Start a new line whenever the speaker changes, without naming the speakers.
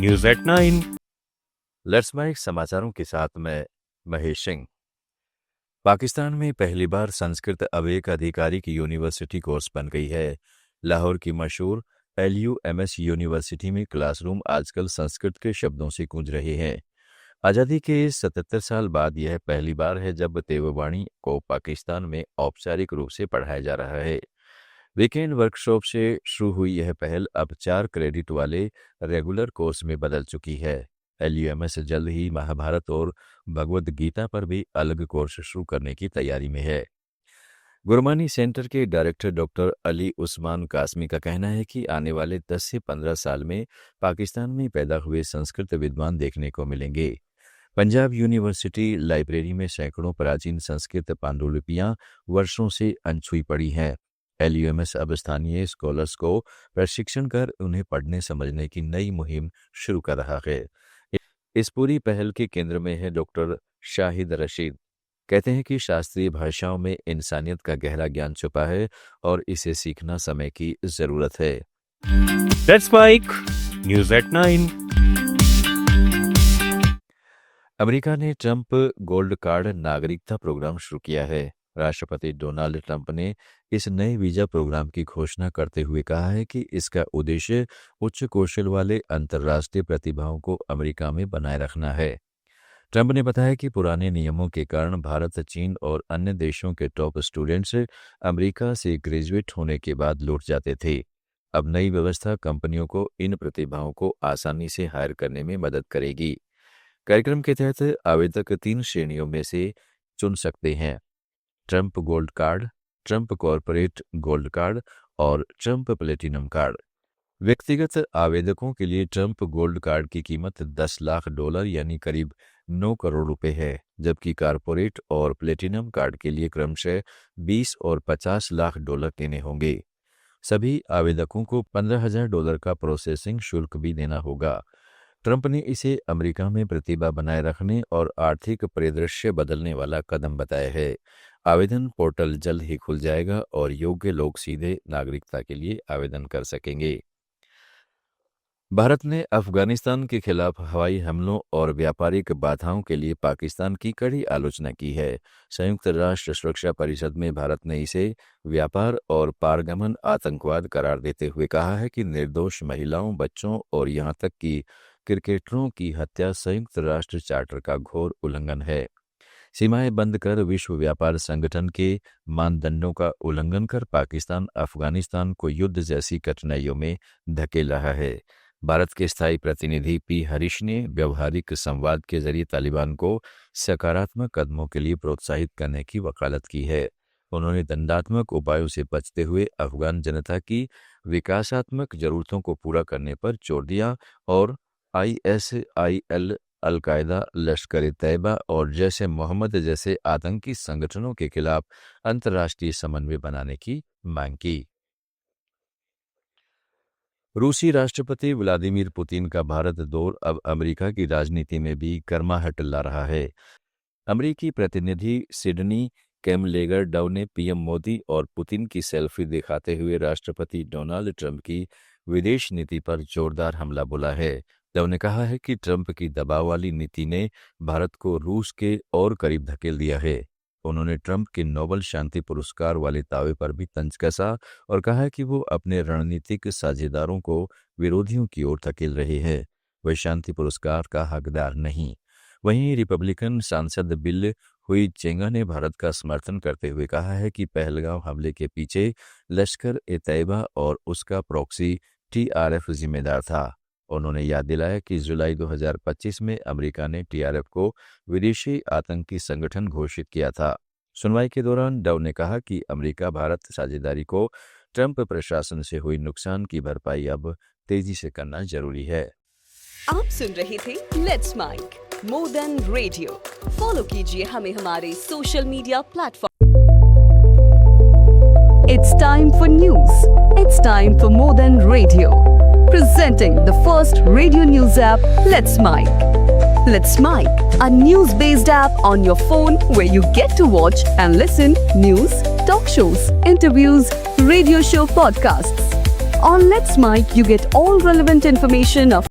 News at 9।
Let's mic समाचारों के साथ मैं महेश सिंह। पाकिस्तान में पहली बार संस्कृत अब एक आधिकारिक यूनिवर्सिटी कोर्स बन गई है। लाहौर की मशहूर LUMS यूनिवर्सिटी में क्लासरूम आजकल संस्कृत के शब्दों से गूंज रहे हैं। आज़ादी के 77 साल बाद यह पहली बार है जब देववाणी को पाकिस्तान में औपचारिक रूप से पढ़ाया जा रहा है। वीकेंड वर्कशॉप से शुरू हुई यह पहल अब 4 क्रेडिट वाले रेगुलर कोर्स में बदल चुकी है। LUMS जल्द ही महाभारत और भगवद गीता पर भी अलग कोर्स शुरू करने की तैयारी में है। गुरमानी सेंटर के डायरेक्टर डॉक्टर अली उस्मान कासमी का कहना है कि आने वाले 10 से 15 साल में पाकिस्तान में पैदा हुए संस्कृत विद्वान देखने को मिलेंगे। पंजाब यूनिवर्सिटी लाइब्रेरी में सैकड़ों प्राचीन संस्कृत पांडुलिपियां वर्षों से अनछुई पड़ी हैं। LUMS अब स्थानीय स्कॉलर्स को प्रशिक्षण कर उन्हें पढ़ने समझने की नई मुहिम शुरू कर रहा है। इस पूरी पहल के केंद्र में है डॉक्टर शाहिद रशीद। कहते हैं कि शास्त्रीय भाषाओं में इंसानियत का गहरा ज्ञान छुपा है और इसे सीखना समय की जरूरत है।
Let's mic news at 9।
America ने ट्रंप गोल्ड कार्ड नागरिकता प्रोग्राम शुरू किया है। राष्ट्रपति डोनाल्ड ट्रंप ने इस नए वीजा प्रोग्राम की घोषणा करते हुए कहा है कि इसका उद्देश्य उच्च कौशल वाले अंतर्राष्ट्रीय प्रतिभाओं को अमेरिका में बनाए रखना है। ट्रंप ने बताया कि पुराने नियमों के कारण भारत, चीन और अन्य देशों के टॉप स्टूडेंट्स अमेरिका से ग्रेजुएट होने के बाद लौट जाते थे। अब नई व्यवस्था कंपनियों को इन प्रतिभाओं को आसानी से हायर करने में मदद करेगी। कार्यक्रम के तहत आवेदक 3 श्रेणियों में से चुन सकते हैं: Trump gold card, Trump corporate gold card और ट्रंप प्लेटिनम कार्ड। व्यक्तिगत आवेदकों के लिए ट्रंप गोल्ड कार्ड की कीमत $10 लाख यानी करीब 9 करोड़ रुपए है, जबकि कॉर्पोरेट और प्लेटिनम कार्ड के लिए क्रमशः 20 और $50 लाख देने होंगे। सभी आवेदकों को $15,000 का प्रोसेसिंग शुल्क भी देना होगा। ट्रंप ने इसे अमेरिका में प्रतिभा बनाए रखने और आर्थिक परिदृश्य बदलने वाला कदम बताया है। आवेदन पोर्टल जल्द ही खुल जाएगा और योग्य लोग सीधे नागरिकता के लिए आवेदन कर सकेंगे। भारत ने अफगानिस्तान के खिलाफ हवाई हमलों और व्यापारिक बाधाओं के लिए पाकिस्तान की कड़ी आलोचना की है। संयुक्त राष्ट्र सुरक्षा परिषद में भारत ने इसे व्यापार और पारगमन आतंकवाद करार देते हुए कहा है कि निर्दोष महिलाओं, बच्चों और यहां तक कि क्रिकेटरों की हत्या संयुक्त राष्ट्र चार्टर का घोर उल्लंघन है। सीमाएं बंद कर विश्व व्यापार संगठन के मानदंडों का उल्लंघन कर पाकिस्तान अफगानिस्तान को युद्ध जैसी कठिनाइयों में धकेल रहा है। भारत के स्थायी प्रतिनिधि P. हरीश ने व्यवहारिक संवाद के जरिए तालिबान को सकारात्मक कदमों के लिए प्रोत्साहित करने की वकालत की है। उन्होंने दंडात्मक उपायों से बचते हुए अफगान जनता की विकासात्मक जरूरतों को पूरा करने पर जोर दिया और ISIL, अलकायदा, लश्कर-ए-तैयबा और जैश ए मोहम्मद जैसे आतंकी संगठनों के खिलाफ अंतर्राष्ट्रीय समन्वय बनाने की मांग की। रूसी राष्ट्रपति व्लादिमीर पुतिन का भारत दौर अब अमेरिका की राजनीति में भी गर्माहट ला रहा है। अमेरिकी प्रतिनिधि सिडनी कैमलेगर डव ने PM मोदी और पुतिन की सेल्फी दिखाते हुए राष्ट्रपति डोनाल्ड ट्रंप की विदेश नीति पर जोरदार हमला बोला है। डव ने कहा है कि ट्रंप की दबाव वाली नीति ने भारत को रूस के और करीब धकेल दिया है। उन्होंने ट्रंप के नोबेल शांति पुरस्कार वाले दावे पर भी तंज कसा और कहा कि वो अपने रणनीतिक साझेदारों को विरोधियों की ओर धकेल रहे हैं। वे शांति पुरस्कार का हकदार नहीं। वहीं रिपब्लिकन सांसद बिल हुईचेंगा ने भारत का समर्थन करते हुए कहा है कि पहलगाम हमले के पीछे लश्कर-ए-तैयबा और उसका प्रॉक्सी TRF जिम्मेदार था। उन्होंने याद दिलाया कि जुलाई 2025 में अमेरिका ने TRF को विदेशी आतंकी संगठन घोषित किया था। सुनवाई के दौरान डव ने कहा कि अमेरिका भारत साझेदारी को ट्रंप प्रशासन से हुई नुकसान की भरपाई अब तेजी से करना जरूरी है।
आप सुन रहे थे let's mic more than radio. Follow कीजिए हमें हमारे social media platform. It's time for news. It's time for more than radio. Presenting the first radio news app, Let's Mic. Let's Mic, a news-based app on your phone where you get to watch and listen news, talk shows, interviews, radio show podcasts. On Let's Mic, you get all relevant information of